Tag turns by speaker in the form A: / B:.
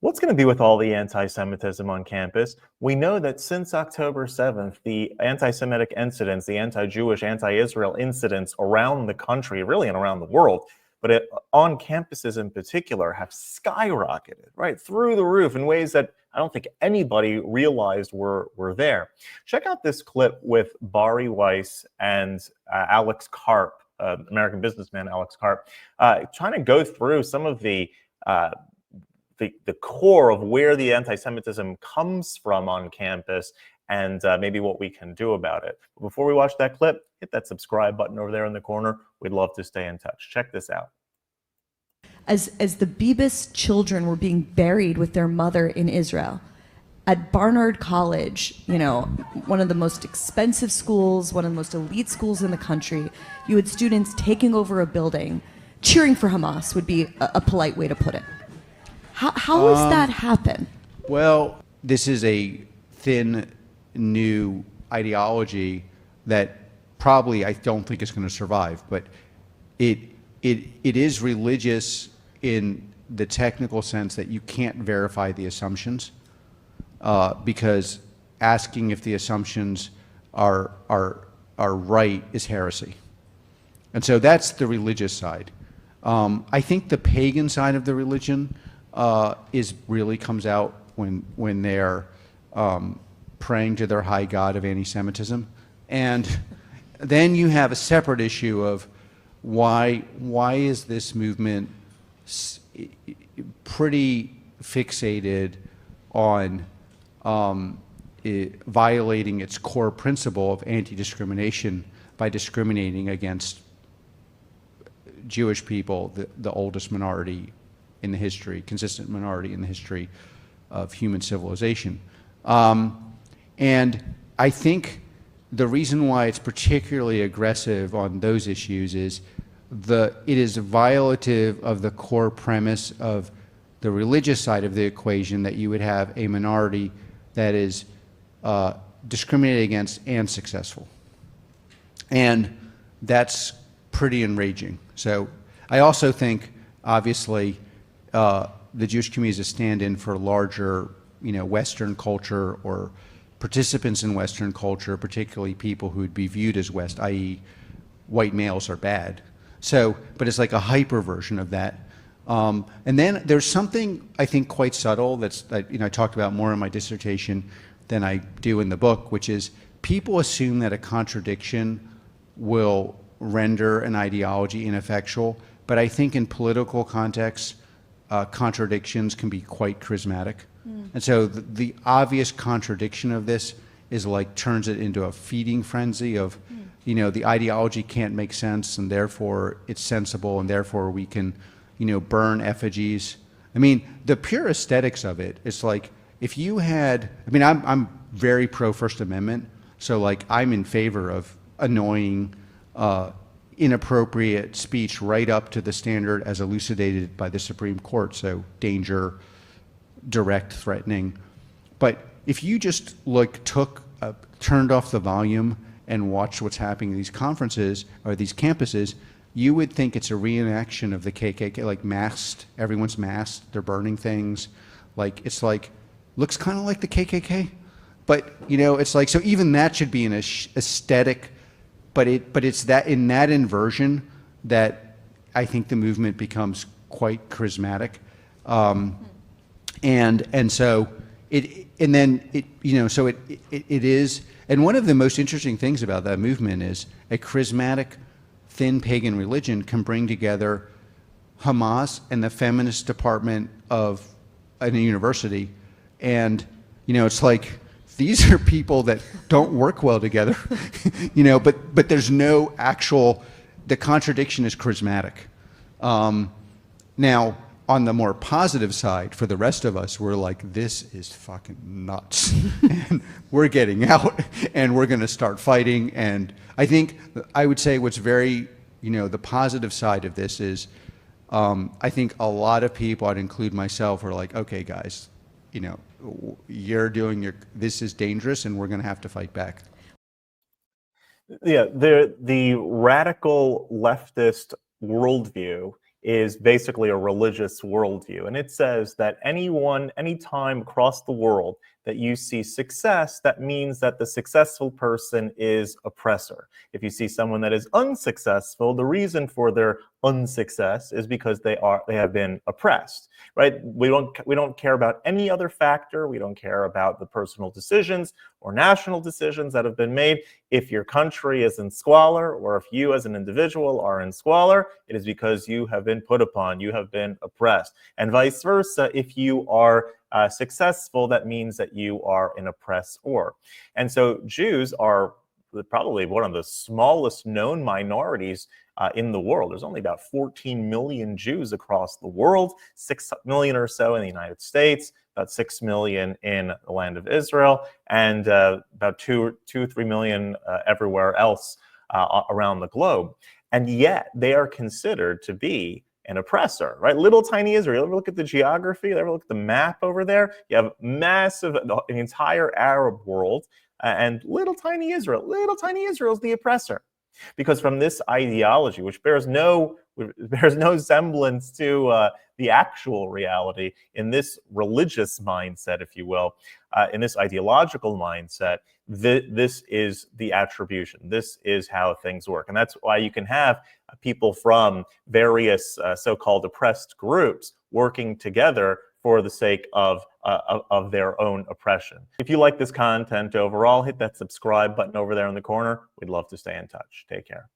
A: What's going to be with all the anti-Semitism on campus? We know that since October 7th, the anti-Semitic incidents, the anti-Jewish, anti-Israel incidents around the country, really and around the world, but on campuses in particular, have skyrocketed, right, through the roof in ways that I don't think anybody realized were there. Check out this clip with Bari Weiss and Alex Karp, American businessman Alex Karp, trying to go through some of the core of where the anti-Semitism comes from on campus and maybe what we can do about it. Before we watch that clip, hit that subscribe button over there in the corner. We'd love to stay in touch. Check this out.
B: As the Bibas children were being buried with their mother in Israel, at Barnard College, you know, one of the most expensive schools, one of the most elite schools in the country, you had students taking over a building, cheering for Hamas would be a polite way to put it. How does that happen?
C: Well, this is a thin, new ideology that probably I don't think is going to survive, but it is religious in the technical sense that you can't verify the assumptions because asking if the assumptions are right is heresy. And so that's the religious side. I think the pagan side of the religion really comes out when they're praying to their high god of anti-Semitism, and then you have a separate issue of why is this movement pretty fixated on violating its core principle of anti-discrimination by discriminating against Jewish people, the oldest minority in the history, consistent minority in the history of human civilization. And I think the reason why it's particularly aggressive on those issues is it is violative of the core premise of the religious side of the equation that you would have a minority that is discriminated against and successful. And that's pretty enraging. So I also think, obviously, the Jewish community is a stand-in for larger, Western culture or participants in Western culture, particularly people who would be viewed as West, i.e. white males are bad. So, but it's like a hyper version of that. And then there's something I think quite subtle that I talked about more in my dissertation than I do in the book, which is people assume that a contradiction will render an ideology ineffectual, but I think in political contexts, contradictions can be quite charismatic. And so the obvious contradiction of this is turns it into a feeding frenzy of, the ideology can't make sense and therefore it's sensible and therefore we can, burn effigies. I mean, the pure aesthetics of it, it's like if you had, I'm very pro First Amendment, so I'm in favor of annoying, inappropriate speech right up to the standard as elucidated by the Supreme Court, so danger, direct, threatening. But if you just turned off the volume and watched what's happening in these conferences or these campuses, you would think it's a reenaction of the KKK, masked, everyone's masked, they're burning things, looks kind of like the KKK, but it's so even that should be an aesthetic. But it's that in that inversion that I think the movement becomes quite charismatic, and so it is. And one of the most interesting things about that movement is a charismatic, thin pagan religion can bring together Hamas and the feminist department of a university, and it's these are people that don't work well together, but there's no actual, the contradiction is charismatic. Now, on the more positive side, for the rest of us, we're this is fucking nuts. And we're getting out and we're going to start fighting. And I would say what's very, the positive side of this is, I think a lot of people, I'd include myself, are okay, guys, you're doing this is dangerous and we're going to have to fight back.
A: Yeah, the radical leftist worldview is basically a religious worldview. And it says that anytime across the world that you see success, that means that the successful person is oppressor. If you see someone that is unsuccessful, the reason for their unsuccess is because they have been oppressed, right? We don't care about any other factor. We don't care about the personal decisions or national decisions that have been made. If your country is in squalor, or if you as an individual are in squalor, it is because you have been put upon, you have been oppressed. And vice versa, if you are successful, that means that you are an oppressor. And so Jews are probably one of the smallest known minorities in the world. There's only about 14 million Jews across the world, 6 million or so in the United States, about 6 million in the land of Israel, and about 3 million everywhere else around the globe. And yet they are considered to be an oppressor, right? Little tiny Israel. Ever look at the geography? Ever look at the map over there? You have massive, the entire Arab world, and little tiny Israel. Little tiny Israel is the oppressor, because from this ideology, which bears no semblance to the actual reality, in this religious mindset, if you will, in this ideological mindset, this is the attribution. This is how things work. And that's why you can have people from various so-called oppressed groups working together for the sake of their own oppression. If you like this content overall, hit that subscribe button over there in the corner. We'd love to stay in touch. Take care.